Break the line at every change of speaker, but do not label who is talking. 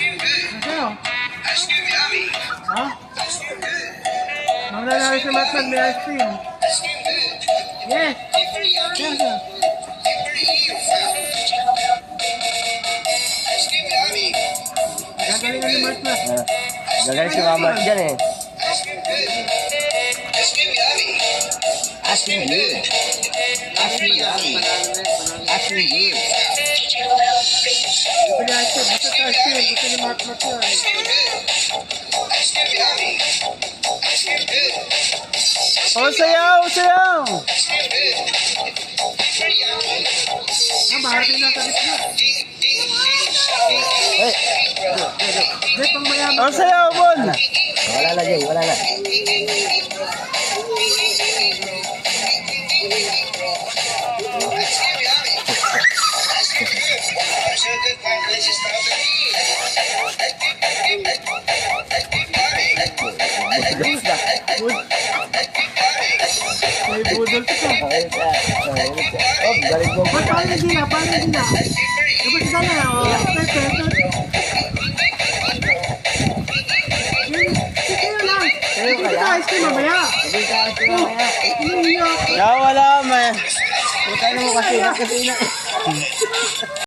Ano? Ha? Mangyayari sa Matman, may ice cream. Yes! Yes, sir. Gagalingan ni Matman.
Gagaling si Mama dyan eh.
Ice cream good. Ice cream yummy. Ice cream good.
Pwede ice cream. Basta sa ice cream. Gusto ni Matman yun.
Oh, sayaw! Sayaw!
Bahati na kabit na.
Hey!
Hindi, pang mayaman.
Oh, sayaw, Bon!
Wala na, Jay. Wala na.
May budol ko.
Oh, galing ko.
Ba't paano hindi na? Paano hindi na? Dapat sila na. Sige lang. Sige ka ice cream mamaya.
Sige ka, ice cream mamaya.
Umiiyak.
Ya, wala, may. Puta na mo kasi.